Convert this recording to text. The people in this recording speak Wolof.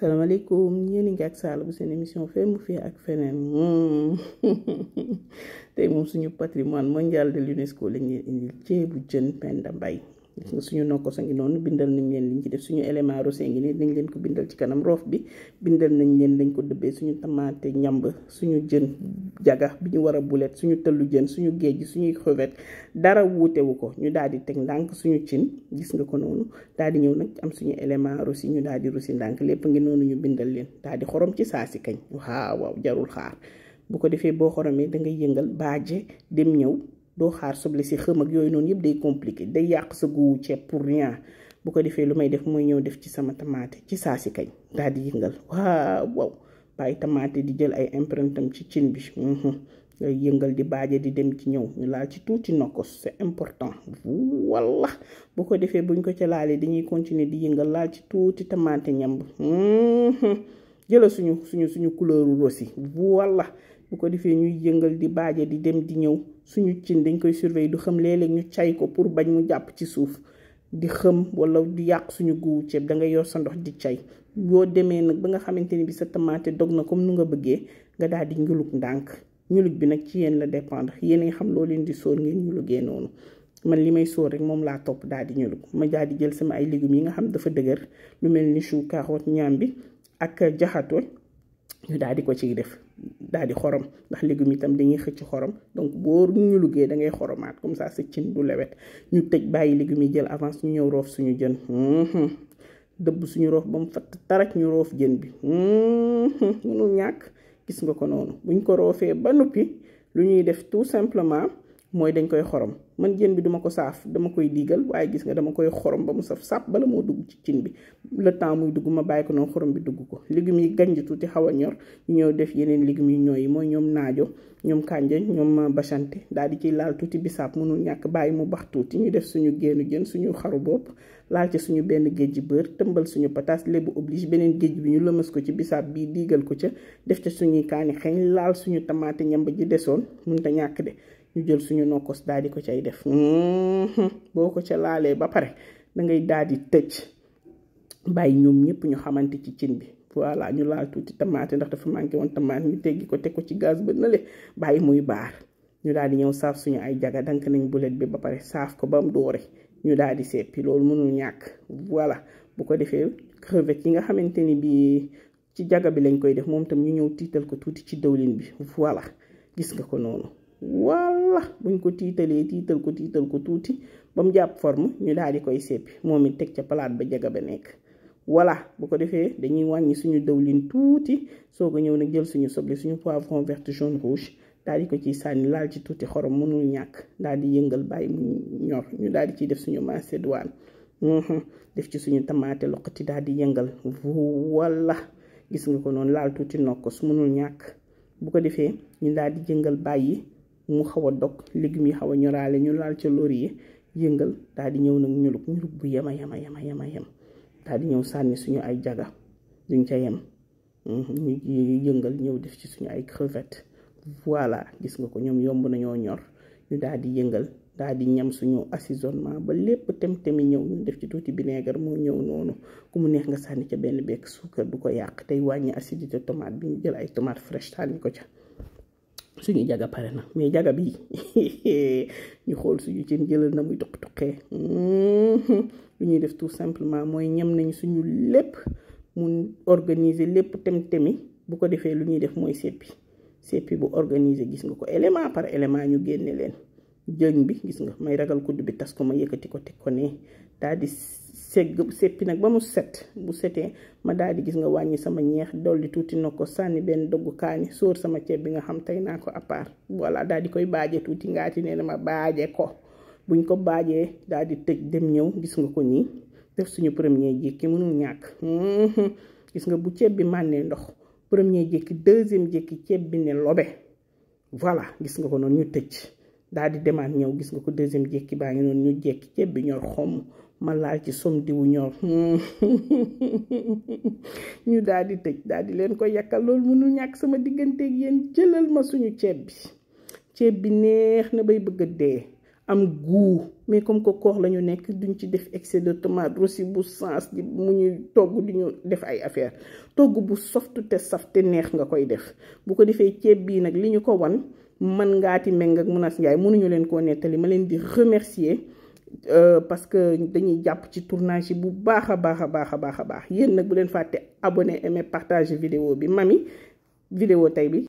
salaamaaleykum yéen a ngi ak Sall bu seen émission Fee mu fii ak feneen tey moom suñu patrimoine mondial de l'UNESCO lañ leen indil ceebu jën Penda Mbaye suñu nokkos a ngi noonu bindal nañ leen liñ ci def suñu élément rosé ngi nii dañ leen ko bindal ci kanam roof bi bindal nañ leen dañ ko dëbbee suñu tamaate ñamb suñu jën jaga bi ñu war a bulet suñu tëllu jën suñu géej gi suñuy crevette dara wuutewu ko ñu daal di teg ndànk suñu cin gis nga ko noonu daal di ñëw nag am suñu élément rosi ñu daal di rosi ndànk lépp ngi noonu ñu bindal leen daal di xorom ci saa si kañ waaw jarul xaar bu ko defee boo xoromee da ngay yëngal baaje dem ñëw doo xaar soble si xëm ak yooyu noonu yëpp day compliqué day yàq sa goût ceeb pour rien bu ko defee lu may def mooy ñëw def ci sama tamaate ci saa si kañ daal di yëngal waaw bàyyi tamaate di jël ay empreintam ci cin bi ngay yëngal di baaje di dem ci ñëw ñu laal ci tuuti nokkos c'est important walla bu ko defee buñ ko ca laalee dañuy continuer di yëngal laal ci tuuti tamaate ñamb jëla suñu couleur rossi walla bu ko defee ñuy yëngal di baaje di dem di ñëw suñu cin dañ koy surveiller du xam léeg-léeg ñu cay ko pour bañ mu jàpp ci suuf di xëm wala di yàq suñu guwu ceeb da nga yor sa ndox di cay boo demee nag ba nga xamante ni bi sa tamaate dog na comme nu nga bëggee nga daal di ñulug ndànk ñulug bi nag ci yéen la dépendre yéen nga xam loo leen di sóor ngeen ñulugee noonu man li may sóor rek moom laa topp daal di ñulug ma daal di jël sama ay légumes yi nga xam dafa dëgër lu mel ni chou carotte ñaambi ak jaxato ñu daal di ko ciy def daal di xorom ndax légumes itam dañuy xëcc xorom donc boo ñu liggéey da ngay xoromaat comme ça sa cin du lewet ñu tëj bàyyi légumes yi jël avance ñu ñëw roof suñu jën dëbb suñu roof ba mu fatt tarak ñu roof jën bi mënul ñàkk gis nga ko noonu buñ ko roofee ba noppi lu ñuy def tout simplement mooy dañ koy xorom man jën bi duma ko saaf dama koy diigal waaye gis nga dama koy xorom ba mu saf sàpp bala moo dugg ci cin bi le temps muy dugg ma bàyyi ko noonu xorom bi dugg ko légumes yi ganj tuuti xaw a ñor ñu ñëw def yeneen légumes yu ñooy mooy ñoom naajo ñoom kànja ñoom bachante daal di ciy laal tuuti bisaab mënul ñàkk bàyyi mu bax tuuti ñu def suñu génnu jën suñu xaru bopp laal ci suñu benn géej beurre tëmbal suñu pataas lébu oblige beneen géej bi ñu lëmas ko ci bisaab bii diigal ko ca def ca suñuy kaani xeeñ laal suñu tamaate ñamba ji desoon mënta ñàkk de ñu jël suñu nokkos daal di ko cay def boo ko ca laalee ba pare da ngay daal di tëj bàyyi ñoom ñëpp ñu xamante ci cin bi voilà ñu laal tuuti tamaate ndax dafa manqué woon tamaate ñu teggi ko teg ko ci gaz ba nale bàyyi muy baar ñu daal di ñëw saaf suñu ay jaga dank nañ bulet bi ba pare saaf ko ba mu doore ñu daal di seppi loolu mënul ñàkk voilà bu ko defee crevette yi nga xamante ni bi ci jaga bi lañ koy def moom tam ñu ñëw tiital ko tuuti ci dawlin bi voilà gis nga ko noonu walla buñ ko tiitalee tiital ko tuuti ba mu jàpp forme ñu daal di koy seppi moom it teg ca palaat ba jaga ba nekk voilà bu ko defee dañuy wàññi suñu dawlin tuuti soog a ñëw nag jël suñu soble suñu poivron vert jaune rouge daal di ko ciy sànni laal ci tuuti xorom mënul ñàkk daal di yëngal bàyyi mu ñor ñu daal di ciy def suñu macédoine def ci suñu tamaate loqati daal di yëngal walla gis nga ko noonu laal tuuti nokkos mënul ñàkk bu ko defee ñu daal di yëngal bàyyi mu xaw a dog légumes yi xaw a ñoraale ñu laal ca laurier yëngal daal di ñëw nag ñulug bu yem daal di ñëw sànni suñu ay jaga duñ ca yem ñu yëngal ñëw def ci suñu ay crevette voilà gis nga ko ñoom yomb nañoo ñor ñu daal di yëngal daal di ñam suñu assaisonnement ba lépp tem-temi ñëw ñu def ci tuuti vinaigre moo ñëw noonu ku mu neex nga sànni ca benn bekk suukar du ko yàq tey wàññi acidité tomate bi ñu jël ay tomate fraîche sànni ko ca suñu jaga pare na mais jaga bi ñu xool suñu cin jëlal na muy tuqee lu ñuy def tout simplement mooy ñam nañ suñu lépp mun organiser lépp tem-temi bu ko defee lu ñuy def mooy seppi bu organiser gis nga ko élément par élément ñu génne leen jën bi gis nga may ragal kudd bi tas ko ma yëkkati ko teg ko ne daal di seppi nag ba mu set bu setee ma daal di gis nga wàññi sama ñeex dolli tuuti na ko sànni benn doggu kaani sóor sama ceeb bi nga xam tey naa ko à part voilà daal di koy baaje tuuti ngaati nee na ma baaje ko buñ ko baajee daal di tëj dem ñëw gis nga ko nii def suñu premier jékki mënul ñàkk gis nga bu ceeb bi mànnee ndox premier jékki deuxième jékki ceeb bi ne lobe voilà gis nga ko noonu ñu tëj daal di demaat ñëw gis nga ko deuxième jékki baa ngi noonu ñu jékki ceeb bi ñor xomm ma laal ci som diwu ñor ñu daal di tëj daal di leen ko yàkkal loolu mënul ñàkk sama digganteeg yéen jëlal ma suñu ceeb bi neex na bay bëgg a dee am goût mais comme que koor lañu nekk duñ ci def excès de tomate rosi bu sens di mu ñuy togg di ñu def ay affaire togg bu soft te saf te neex nga koy def bu ko defee ceeb bii nag li ñu ko wan man Ngaati Meng ak Mounass Ndiaye mënuñu leen koo nettali ma leen di remercier parce que dañuy jàpp ci tournage yi bu baax a baax yéen nag bu leen fàtte abonné aimer partager vidéo bi mami vidéo tey bi